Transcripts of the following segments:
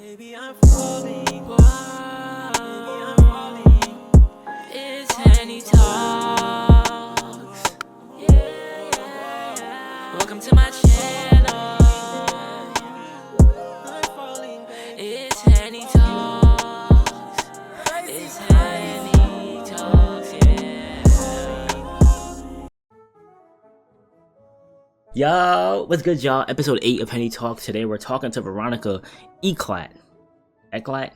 Maybe I'm falling. Maybe I'm falling. It's Henny Talks. Yeah. Welcome to my channel. It's Henny Talks. It's Henny Talks. Yeah. Yo, what's good, y'all? Episode 8 of Henny Talk. Today we're talking to Veronica Eclatt. Eclatt.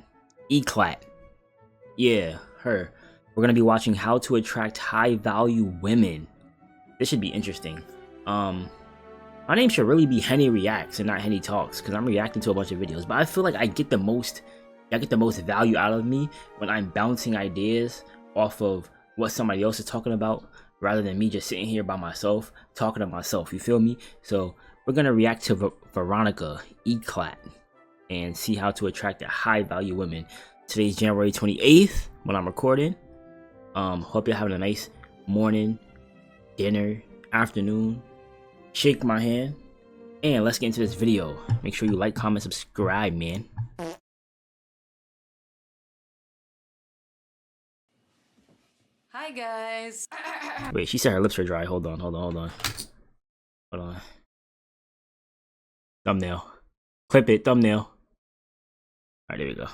Yeah, her. We're gonna be watching how to attract high-value women. This should be interesting. My name should really be Henny Reacts and not Henny Talks, because I'm reacting to a bunch of videos. But I feel like I get the most value out of me when I'm bouncing ideas off of what somebody else is talking about, rather than me just sitting here by myself talking to myself. You feel me? So we're gonna react to Veronica Eclatt and see how to attract a high-value women. Today's January 28th when I'm recording. Hope you're having a nice morning, dinner, afternoon. Shake my hand, and let's get into this video. Make sure you like, comment, subscribe, man. Hi guys. Wait, she said her lips are dry. Hold on. Thumbnail. Clip it, thumbnail. Alright, there we go.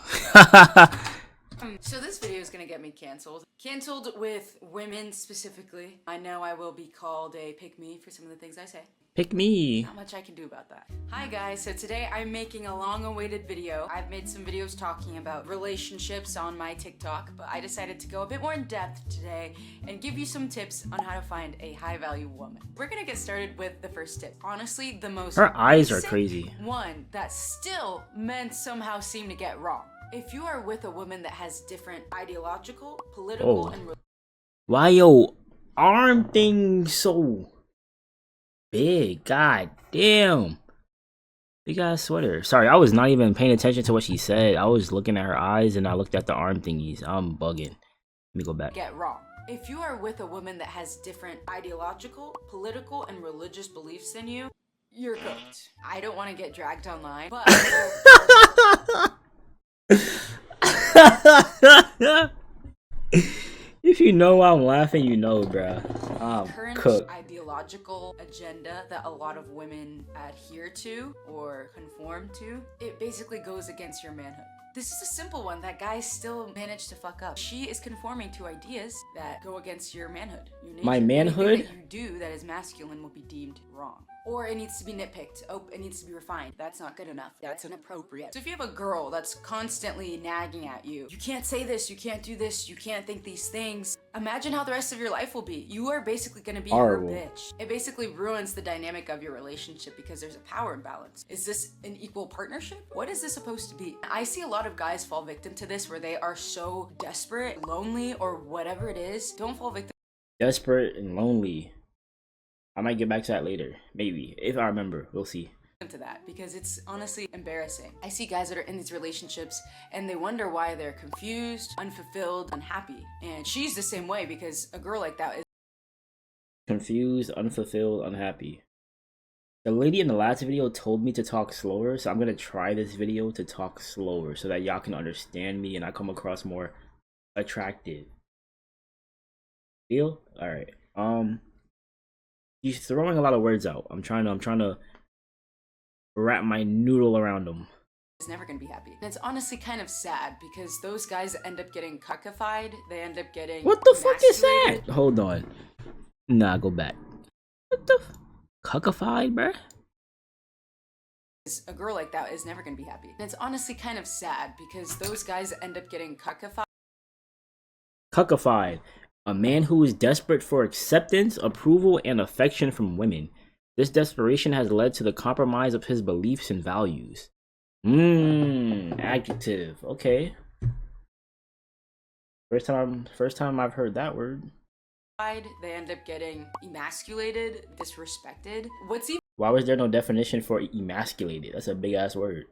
So this video is gonna get me canceled. Canceled with women specifically. I know I will be called a pick-me for some of the things I say. Pick me. Not much I can do about that. Hi guys, so today I'm making a long-awaited video. I've made some videos talking about relationships on my TikTok, but I decided to go a bit more in depth today and give you some tips on how to find a high-value woman. We're gonna get started with the first tip. Honestly, the most Her eyes are basic crazy. one that still men somehow seem to get wrong. If you are with a woman that has different ideological, political, and Why your arm thing so big? God damn. Big ass sweater. Sorry, I was not even paying attention to what she said. I was looking at her eyes and I looked at the arm thingies. I'm bugging. Let me go back. get wrong. If you are with a woman that has different ideological, political, and religious beliefs than you, you're cooked. I don't want to get dragged online, but If you know why I'm laughing, you know, bruh. I'm current cooked. ideological agenda that a lot of women adhere to or conform to, it basically goes against your manhood. This is a simple one that guys still manage to fuck up. She is conforming to ideas that go against your manhood. Your nature. My manhood? Anything that you do that is masculine will be deemed wrong. Or it needs to be nitpicked. Oh, it needs to be refined. That's not good enough. That's inappropriate. So if you have a girl that's constantly nagging at you, you can't say this, you can't do this, you can't think these things, imagine how the rest of your life will be. You are basically gonna be Horrible. her bitch. It basically ruins the dynamic of your relationship because there's a power imbalance. Is this an equal partnership? What is this supposed to be? I see a lot of guys fall victim to this where they are so desperate, lonely, or whatever it is. Don't fall victim Desperate and lonely. I might get back to that later. Maybe. If I remember. We'll see. to that because it's honestly embarrassing. I see guys that are in these relationships and they wonder why they're confused, unfulfilled, unhappy. And she's the same way because a girl like that is Confused, unfulfilled, unhappy. The lady in the last video told me to talk slower, so I'm gonna try this video to talk slower so that y'all can understand me and I come across more attractive. Deal? Alright. He's throwing a lot of words out. I'm trying to wrap my noodle around them. is never gonna be happy. And it's honestly kind of sad because those guys end up getting cuckified. They end up getting What the fuck is that? emasculated. Hold on. Nah, go back. What the cuckified, bruh? A girl like that is never gonna be happy. And it's honestly kind of sad because those guys end up getting cuckified. Cuckified. A man who is desperate for acceptance, approval, and affection from women. This desperation has led to the compromise of his beliefs and values. Adjective. Okay. First time I've heard that word. They end up getting emasculated, disrespected. What's Why was there no definition for emasculated? That's a big ass word.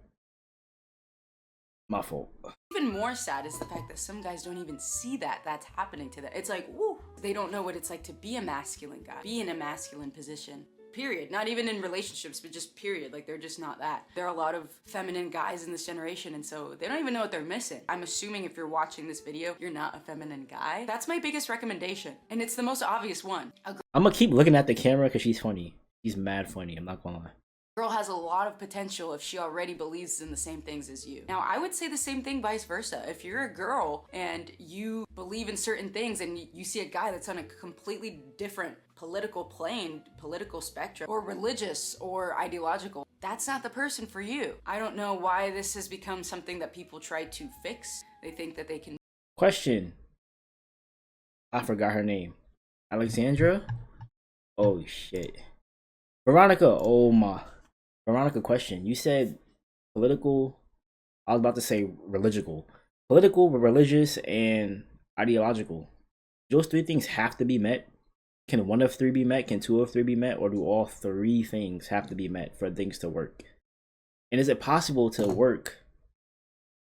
My fault. even more sad is the fact that some guys don't even see that that's happening to them. It's like, woo, they don't know what it's like to be a masculine guy, be in a masculine position. Period. Not even in relationships, but just period. Like, they're just not that. There are a lot of feminine guys in this generation, and so they don't even know what they're missing. I'm assuming if you're watching this video, you're not a feminine guy. That's my biggest recommendation, and it's the most obvious one. I'm gonna keep looking at the camera because she's funny. She's mad funny, I'm not gonna lie. Girl has a lot of potential if she already believes in the same things as you. Now, I would say the same thing vice versa. If you're a girl and you believe in certain things and you see a guy that's on a completely different political plane, political spectrum, or religious or ideological, that's not the person for you. I don't know why this has become something that people try to fix. They think that they can. Question. I forgot her name. Alexandra? Oh shit. Veronica, oh my. Veronica, question. You said political, I was about to say religical. Political, religious, and ideological. Those three things have to be met. Can one of three be met? Can two of three be met? Or do all three things have to be met for things to work? And is it possible to work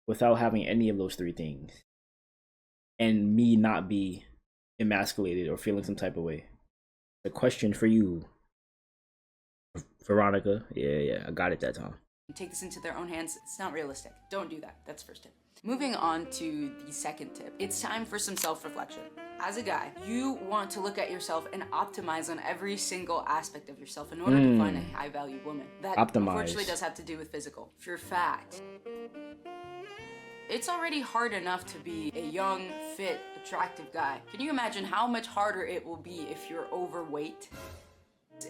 without having any of those three things? And me not be emasculated or feeling some type of way? The question for you, Veronica. Yeah, I got it that time. Take this into their own hands. It's not realistic. Don't do that. That's first tip. Moving on to the second tip. It's time for some self-reflection. As a guy, you want to look at yourself and optimize on every single aspect of yourself in order to find a high-value woman. That unfortunately does have to do with physical. If you're fat, it's already hard enough to be a young, fit, attractive guy. Can you imagine how much harder it will be if you're overweight?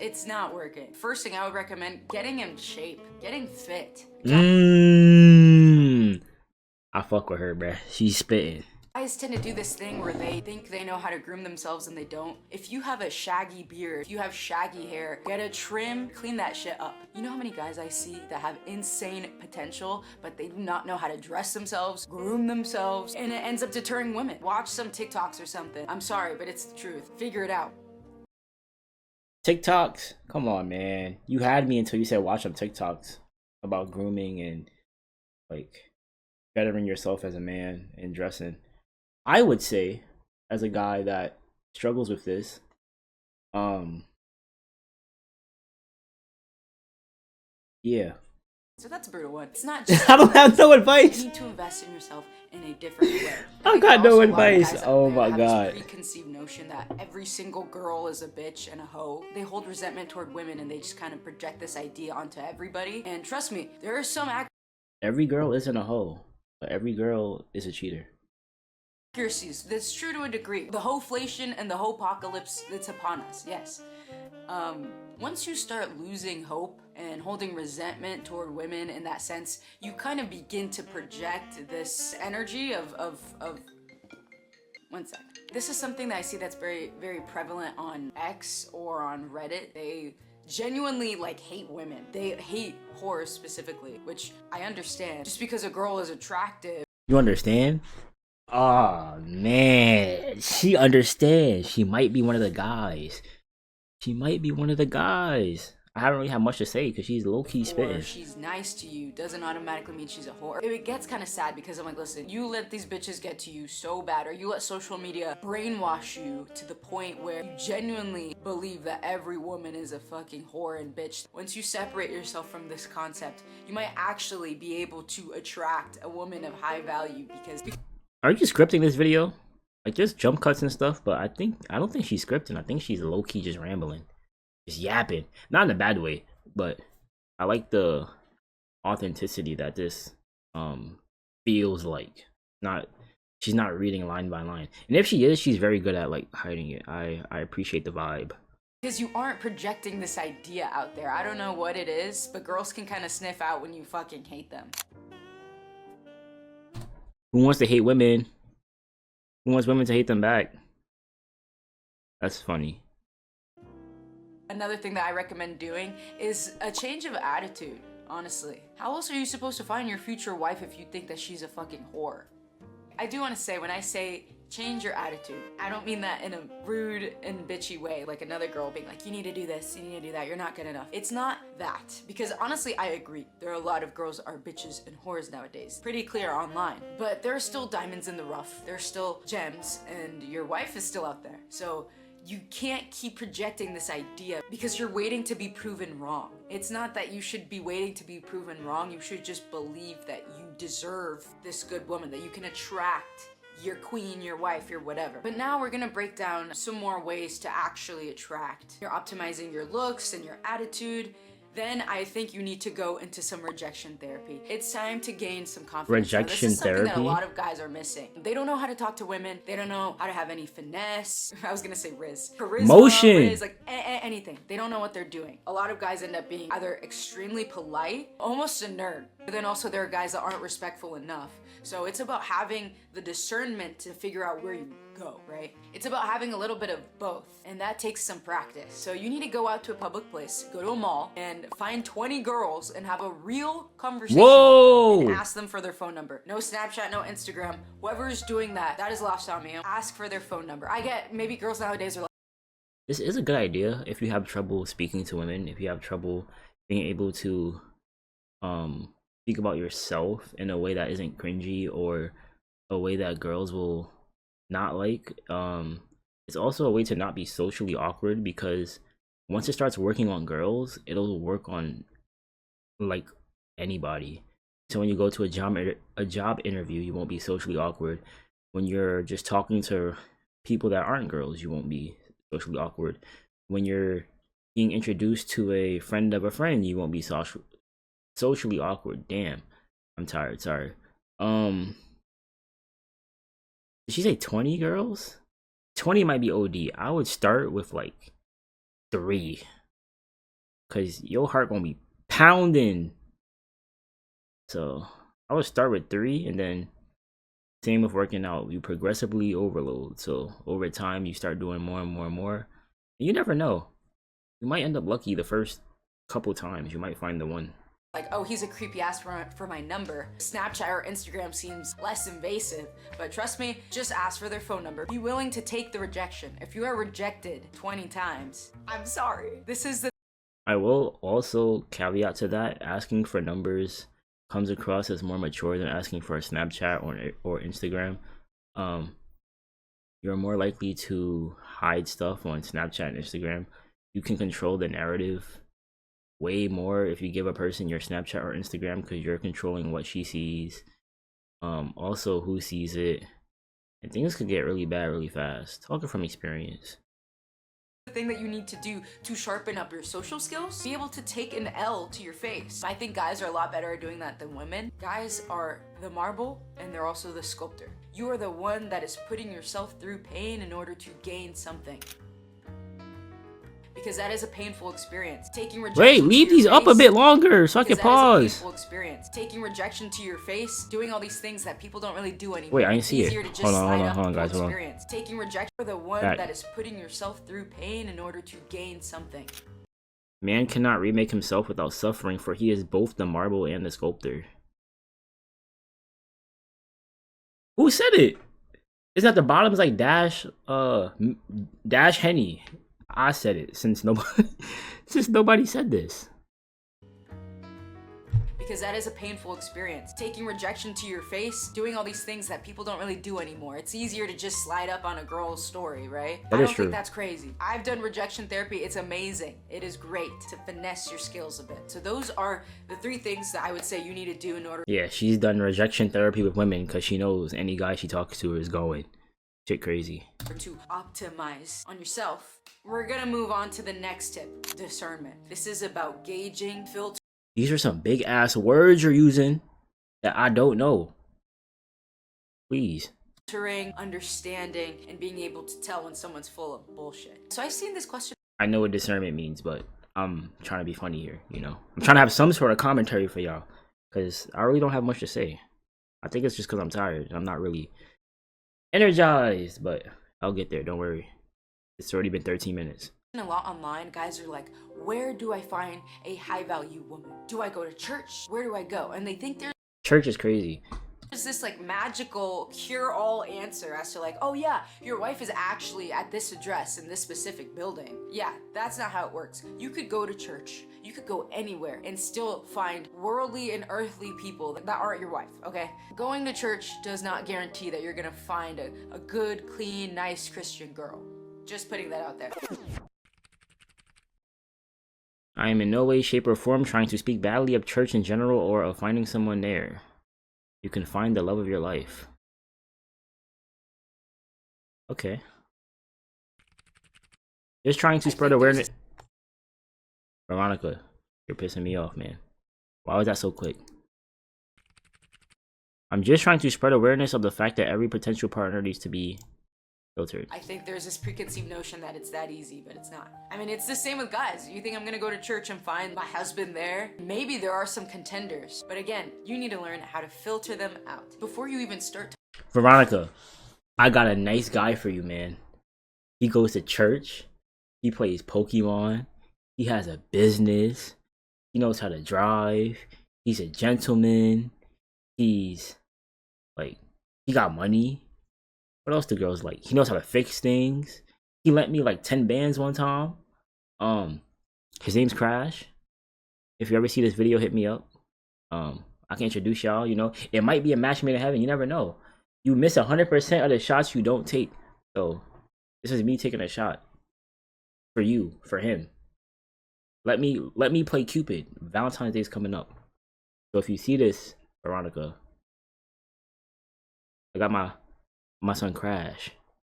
It's not working. First thing I would recommend, getting in shape, getting fit. I fuck with her, bruh. She's spitting. Guys tend to do this thing where they think they know how to groom themselves and they don't. If you have a shaggy beard, if you have shaggy hair, get a trim, clean that shit up. You know how many guys I see that have insane potential, but they do not know how to dress themselves, groom themselves, and it ends up deterring women. Watch some TikToks or something. I'm sorry, but it's the truth. Figure it out. TikToks? Come on, man. You had me until you said watch some TikToks about grooming and like bettering yourself as a man and dressing. I would say, as a guy that struggles with this, yeah. So that's a brutal one. It's not just I don't have no advice. You need to invest in yourself in a different way. I got no advice. Oh my god. This preconceived notion that every single girl is a bitch and a hoe. They hold resentment toward women and they just kind of project this idea onto everybody. And trust me, there are some every girl isn't a hoe, but every girl is a cheater. Accuracies. That's true to a degree. The hoe-flation and the hoe-apocalypse, it's upon us, yes. Once you start losing hope and holding resentment toward women in that sense, you kind of begin to project this energy of one sec. This is something that I see that's very, very prevalent on X or on Reddit. They genuinely like hate women. They hate whores specifically, which I understand. Just because a girl is attractive. You understand? Oh man, she understands. She might be one of the guys. She might be one of the guys. I haven't really had much to say because she's low-key spitting. Or she's nice to you doesn't automatically mean she's a whore. It gets kind of sad because I'm like, listen, you let these bitches get to you so bad, or you let social media brainwash you to the point where you genuinely believe that every woman is a fucking whore and bitch. Once you separate yourself from this concept, you might actually be able to attract a woman of high value because... Are you scripting this video? Like, just jump cuts and stuff, but I don't think she's scripting. I think she's low-key just rambling. Just yapping. Not in a bad way, but I like the authenticity that this feels like. She's not reading line by line. And if she is, she's very good at like hiding it. I appreciate the vibe. Because you aren't projecting this idea out there. I don't know what it is, but girls can kind of sniff out when you fucking hate them. Who wants to hate women? Who wants women to hate them back? That's funny. Another thing that I recommend doing is a change of attitude, honestly. How else are you supposed to find your future wife if you think that she's a fucking whore? I do want to say, when I say change your attitude, I don't mean that in a rude and bitchy way, like another girl being like, you need to do this, you need to do that, you're not good enough. It's not that. Because honestly, I agree. There are a lot of girls are bitches and whores nowadays. Pretty clear online. But there are still diamonds in the rough. There's still gems, and your wife is still out there. So You can't keep projecting this idea because you're waiting to be proven wrong. It's not that you should be waiting to be proven wrong. You should just believe that you deserve this good woman, that you can attract your queen, your wife, your whatever. But now we're gonna break down some more ways to actually attract. You're optimizing your looks and your attitude. Then I think you need to go into some rejection therapy. It's time to gain some confidence. Rejection this is something that a therapy? lot of guys are missing. They don't know how to talk to women. They don't know how to have any finesse. I was gonna say charisma, Motion. like anything. They don't know what they're doing. A lot of guys end up being either extremely polite, almost a nerd, but then also there are guys that aren't respectful enough. So it's about having the discernment to figure out where you go, right? It's about having a little bit of both, and that takes some practice. So you need to go out to a public place, go to a mall, and find 20 girls and have a real conversation. Whoa! And ask them for their phone number. No Snapchat, no Instagram. Whoever is doing that, that is lost on me. Ask for their phone number. I get maybe girls nowadays are like, This is a good idea if you have trouble speaking to women, if you have trouble being able to speak about yourself in a way that isn't cringy or a way that girls will not like. It's also a way to not be socially awkward, because once it starts working on girls, it'll work on like anybody. So when you go to a job interview, you won't be socially awkward. When you're just talking to people that aren't girls, you won't be socially awkward. When you're being introduced to a friend of a friend, you won't be socially awkward. Damn, I'm tired. Sorry. Did she say 20 girls? 20 might be OD. I would start with like 3, cause your heart gonna be pounding. So I would start with 3, and then same with working out. You progressively overload. So over time, you start doing more and more and more. And you never know. You might end up lucky the first couple times. You might find the one. like, oh, he's a creepy ass for my number. Snapchat or Instagram seems less invasive, but trust me, just ask for their phone number. Be willing to take the rejection. If you are rejected 20 times, I'm sorry. This is the I will also caveat to that, asking for numbers comes across as more mature than asking for a Snapchat or Instagram. You're more likely to hide stuff on Snapchat and Instagram. You can control the narrative way more if you give a person your Snapchat or Instagram, because you're controlling what she sees, also who sees it, and things could get really bad really fast. Talking from experience. thing that you need to do to sharpen up your social skills. Be able to take an L to your face. I think guys are a lot better at doing that than women. Guys are the marble and they're also the sculptor. You are the one that is putting yourself through pain in order to gain something. Because that is a painful experience. Taking rejection. Wait, leave these up a bit longer so I can pause. That is a painful experience. Taking rejection to your face, doing all these things that people don't really do anymore. Wait, I didn't see it. Hold on, guys, hold on. Taking rejection for the one that is putting yourself through pain in order to gain something. Man cannot remake himself without suffering, for he is both the marble and the sculptor. Who said it? It's at the bottom. It's like dash Henny. I said it since nobody said this. Because that is a painful experience. Taking rejection to your face, doing all these things that people don't really do anymore. It's easier to just slide up on a girl's story, right? That I is don't true. think that's crazy. I've done rejection therapy. It's amazing. It is great to finesse your skills a bit. So those are the 3 things that I would say you need to do in order. Yeah, she's done rejection therapy with women because she knows any guy she talks to is going shit crazy. To optimize on yourself. We're gonna move on to the next tip, discernment. This is about gauging, filtering. These are some big ass words you're using that I don't know. Please. Understanding, and being able to tell when someone's full of bullshit. So I've seen this question. I know what discernment means, but I'm trying to be funny here, you know? I'm trying to have some sort of commentary for y'all, because I really don't have much to say. I think it's just because I'm tired. I'm not really energized, but I'll get there, don't worry. It's already been 13 minutes. A lot online, guys are like, where do I find a high value woman? Do I go to church? Where do I go? And they think Church is crazy. there's this like magical cure-all answer as to like, oh yeah, your wife is actually at this address in this specific building. Yeah, that's not how it works. You could go to church, you could go anywhere and still find worldly and earthly people that aren't your wife, okay? Going to church does not guarantee that you're gonna find a good, clean, nice Christian girl. Just putting that out there. I am in no way, shape, or form trying to speak badly of church in general or of finding someone there. You can find the love of your life. Okay. Just trying to spread awareness. Veronica, you're pissing me off, man. Why was that so quick? I'm just trying to spread awareness of the fact that every potential partner needs to be filtered. I think there's this preconceived notion that it's that easy, but it's not. I mean, it's the same with guys. You think I'm gonna go to church and find my husband there? Maybe there are some contenders, but again, you need to learn how to filter them out before you even start. Veronica, I got a nice guy for you, man. He goes to church. He plays Pokemon. He has a business. He knows how to drive. He's a gentleman. He's like, he got money. What else do girls like? He knows how to fix things. He lent me like 10 bands one time. His name's Crash. If you ever see this video, hit me up. I can introduce y'all, you know. It might be a match made in heaven. You never know. You miss 100% of the shots you don't take. So this is me taking a shot for you, for him. Let me play Cupid. Valentine's Day is coming up. So if you see this, Veronica, I got my son Crash.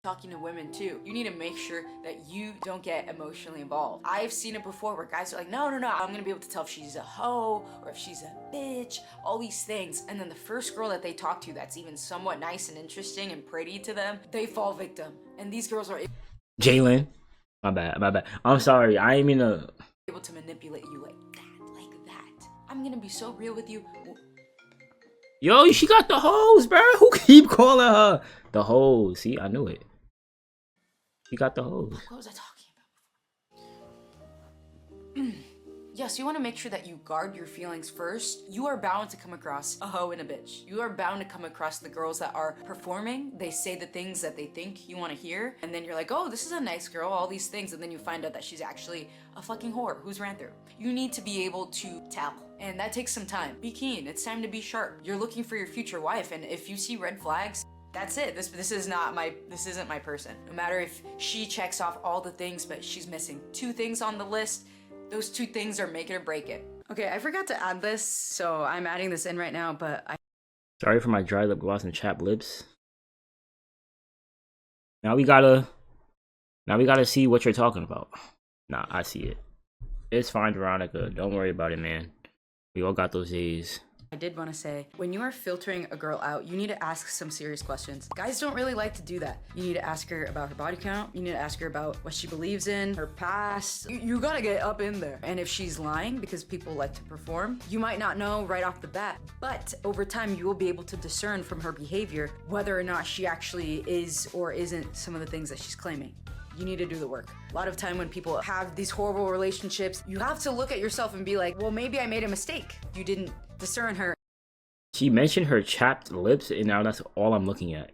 Talking to women too, you need to make sure that you don't get emotionally involved. I've seen it before where guys are like, no, I'm gonna be able to tell if she's a hoe or if she's a bitch, all these things. And then the first girl that they talk to that's even somewhat nice and interesting and pretty to them, they fall victim. And these girls are Jalen. My bad. I'm sorry. I ain't mean to. Able to manipulate you like that. I'm gonna be so real with you. Yo, she got the hose, bro. Who keep calling her the hose? See, I knew it. She got the hose. What was I talking about? Yes, you want to make sure that you guard your feelings first. You are bound to come across a hoe and a bitch. You are bound to come across the girls that are performing. They say the things that they think you want to hear. And then you're like, oh, this is a nice girl, all these things. And then you find out that she's actually a fucking whore who's ran through. You need to be able to tell. And that takes some time. Be keen. It's time to be sharp. You're looking for your future wife. And if you see red flags, that's it. This isn't my person. No matter if she checks off all the things, but she's missing 2 things on the list, those 2 things are make it or break it. Okay, I forgot to add this, so I'm adding this in right now, but Sorry for my dry lip gloss and chapped lips. Now we gotta see what you're talking about. Nah, I see it. It's fine, Veronica. Don't worry about it, man. We all got those days. I did want to say, when you are filtering a girl out, you need to ask some serious questions. Guys don't really like to do that. You need to ask her about her body count. You need to ask her about what she believes in, her past. You gotta get up in there. And if she's lying, because people like to perform, you might not know right off the bat. But over time, you will be able to discern from her behavior whether or not she actually is or isn't some of the things that she's claiming. You need to do the work. A lot of time when people have these horrible relationships, you have to look at yourself and be like, well, maybe I made a mistake. You didn't discern her. She mentioned her chapped lips, and now that's all I'm looking at.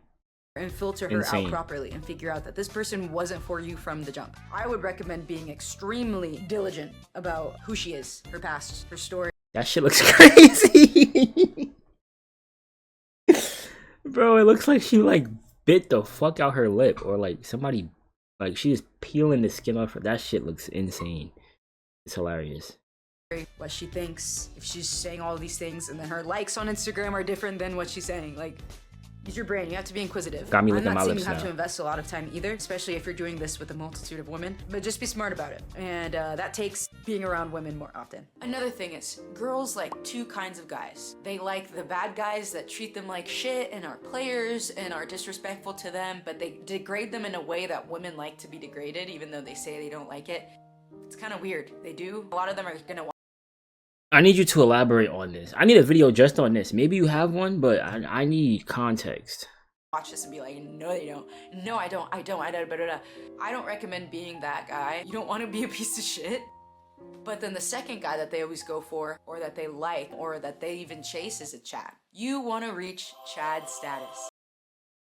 And filter her out properly and figure out that this person wasn't for you from the jump. I would recommend being extremely diligent about who she is, her past, her story. That shit looks crazy. Bro, it looks like she like bit the fuck out her lip, or like somebody, like she's peeling the skin off her. That shit looks insane. It's hilarious. What she thinks, if she's saying all these things, and then her likes on Instagram are different than what she's saying. Like, use your brain. You have to be inquisitive. Got me I'm licking not my saying lips you have now. to invest a lot of time either, especially if you're doing this with a multitude of women. But just be smart about it, and that takes being around women more often. Another thing is, girls like 2 kinds of guys. They like the bad guys that treat them like shit and are players and are disrespectful to them, but they degrade them in a way that women like to be degraded, even though they say they don't like it. It's kind of weird. They do. A lot of them are gonna. I need you to elaborate on this. I need a video just on this. Maybe you have one, but I need context. Watch this and be like, no, they don't. No, I don't. I don't recommend being that guy. You don't want to be a piece of shit. But then the second guy that they always go for, or that they like, or that they even chase is a Chad. You want to reach Chad status.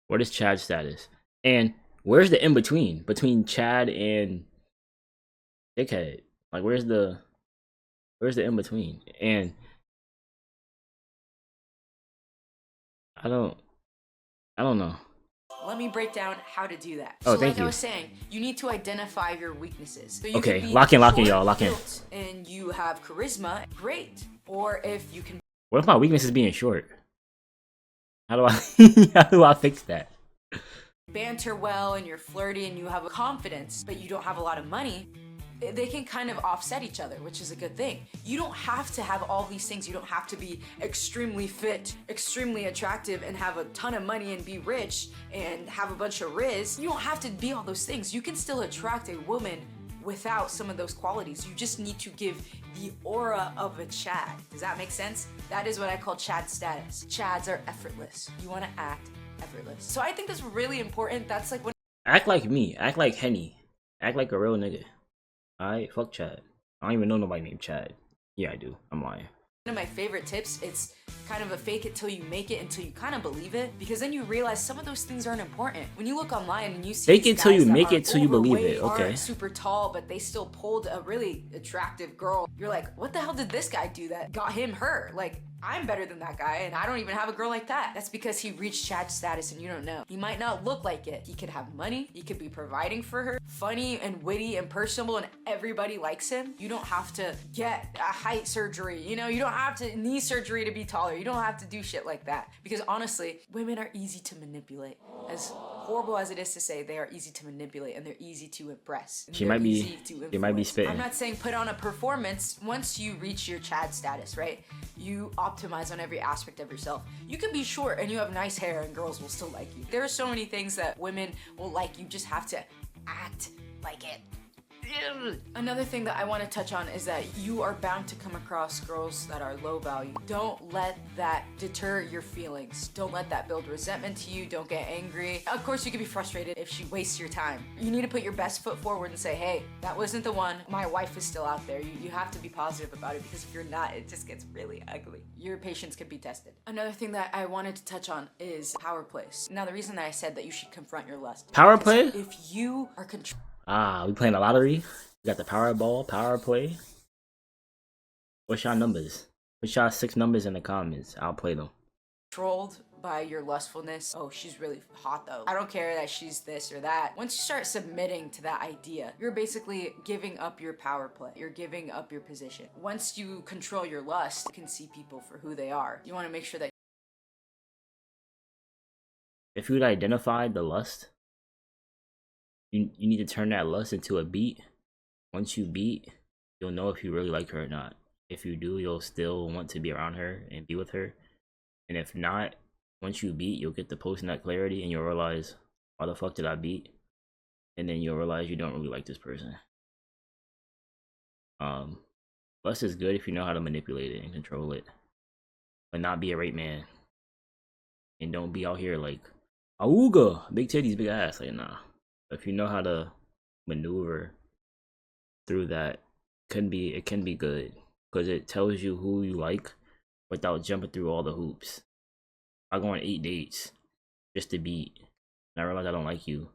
What is Chad status? And where's the in-between? Between Chad and Dickhead? Like, where's the in-between? And I don't know. Let me break down how to do that. Oh, So thank like you. I was saying, you need to identify your weaknesses. So you Okay, could be lock in, short, y'all, lock in. built, and you have charisma, great. Or if you can What if my weakness is being short? How do I how do I fix that? banter well and you're flirty and you have a confidence, but you don't have a lot of money, they can kind of offset each other, which is a good thing. You don't have to have all these things. You don't have to be extremely fit, extremely attractive, and have a ton of money and be rich and have a bunch of riz. You don't have to be all those things. You can still attract a woman without some of those qualities. You just need to give the aura of a Chad. Does that make sense? That is what I call Chad status. Chads are effortless. You want to act effortless. So I think that's really important. That's like when Act like me. Act like Henny. Act like a real nigga. Alright, fuck Chad. I don't even know nobody named Chad. Yeah, I do. I'm lying. one of my favorite tips. It's kind of a fake it till you make it until you kind of believe it, because then you realize some of those things aren't important. When you look online and you see Fake these it till guys you that make are it till you believe it, overweight, okay. aren't super tall, but they still pulled a really attractive girl, you're like, what the hell did this guy do that got him her? Like, I'm better than that guy, and I don't even have a girl like that. That's because he reached Chad status and you don't know. He might not look like it. He could have money. He could be providing for her. Funny and witty and personable, and everybody likes him. You don't have to get a height surgery. You know, you don't have to knee surgery to be taller. You don't have to do shit like that. Because honestly, women are easy to manipulate. As horrible as it is to say, they are easy to manipulate and they're easy to impress. She might be influence. spitting. I'm not saying put on a performance. Once you reach your Chad status, right? You optimize on every aspect of yourself. You can be short and you have nice hair and girls will still like you. There are so many things that women will like. You just have to act like it. Another thing that I want to touch on is that you are bound to come across girls that are low value. Don't let that deter your feelings. Don't let that build resentment to you. Don't get angry. Of course, you can be frustrated if she wastes your time. You need to put your best foot forward and say, hey, that wasn't the one. My wife is still out there. You have to be positive about it, because if you're not, it just gets really ugly. Your patience could be tested. Another thing that I wanted to touch on is power plays. Now, the reason that I said that you should confront your lust. Power play? If you are We playing a lottery. We got the Powerball, power play. What's y'all numbers? Put y'all 6 numbers in the comments. I'll play them. controlled by your lustfulness, oh, she's really hot though, I don't care that she's this or that. Once you start submitting to that idea, you're basically giving up your power play. You're giving up your position. Once you control your lust, you can see people for who they are. You want to make sure that If you'd identify the lust, you need to turn that lust into a beat. Once you beat, you'll know if you really like her or not. If you do, you'll still want to be around her and be with her. And if not, once you beat, you'll get the post-nut clarity and you'll realize, why the fuck did I beat? And then you'll realize you don't really like this person. Lust is good if you know how to manipulate it and control it, but not be a rape man. And don't be out here like, auga, big titties, big ass. Like, nah. If you know how to maneuver through that, it can be good, because it tells you who you like without jumping through all the hoops. I go on 8 dates just to beat, and I realize I don't like you,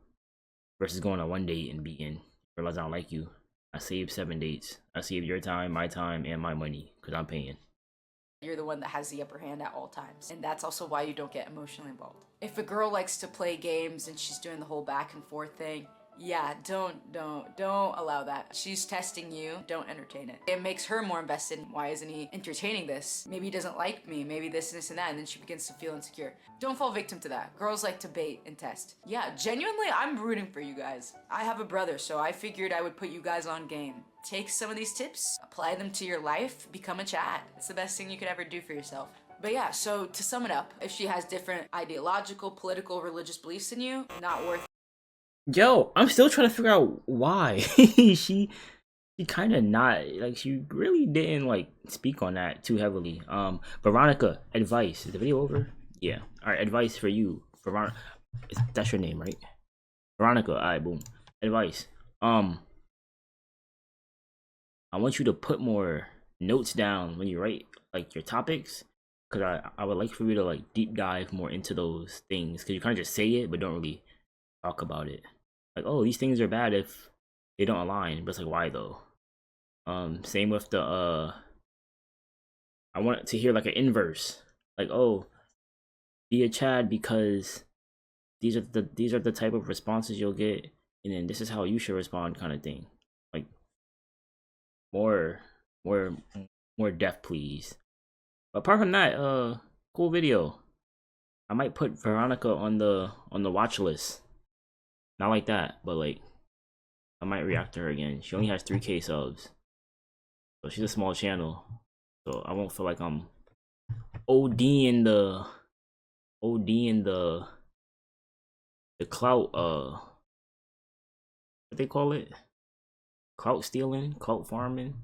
versus going on 1 date and beating, realize I don't like you. I saved 7 dates. I saved your time, and my money, because I'm paying. you're the one that has the upper hand at all times. And that's also why you don't get emotionally involved. If a girl likes to play games and she's doing the whole back and forth thing, yeah, don't allow that. She's testing you, don't entertain it. It makes her more invested. Why isn't he entertaining this? Maybe he doesn't like me, maybe this and that, and then she begins to feel insecure. Don't fall victim to that. Girls like to bait and test. Yeah, genuinely, I'm rooting for you guys. I have a brother, so I figured I would put you guys on game. Take some of these tips, apply them to your life, become a Chad. It's the best thing you could ever do for yourself. But yeah, so to sum it up, if she has different ideological, political, religious beliefs than you, not worth. Yo, I'm still trying to figure out why she kind of not, like, she really didn't like speak on that too heavily. Veronica, advice. Is the video over? Yeah. All right, advice for you, Veronica. That's your name, right? Veronica. All right, boom. Advice. I want you to put more notes down when you write like your topics, because I would like for you to like deep dive more into those things, because you kind of just say it but don't really talk about it. Like, oh, these things are bad if they don't align, but it's like, why though? Same with the I want to hear like an inverse, like, oh, be a Chad because these are the type of responses you'll get, and then this is how you should respond, kind of thing. Like more depth, please. But apart from that, cool video. I might put Veronica on the watch list. Not like that, but like I might react to her again. She only has 3K subs, so she's a small channel. So I won't feel like I'm ODing the clout, what they call it, clout stealing, clout farming.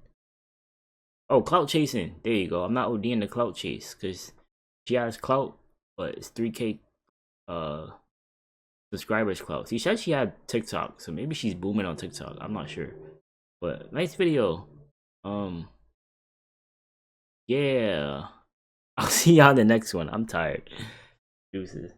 Oh, clout chasing. There you go. I'm not ODing the clout chase because she has clout, but it's 3K subscribers clout. She said she had TikTok, so maybe she's booming on TikTok. I'm not sure, but nice video. Yeah, I'll see y'all in the next one. I'm tired. Deuces.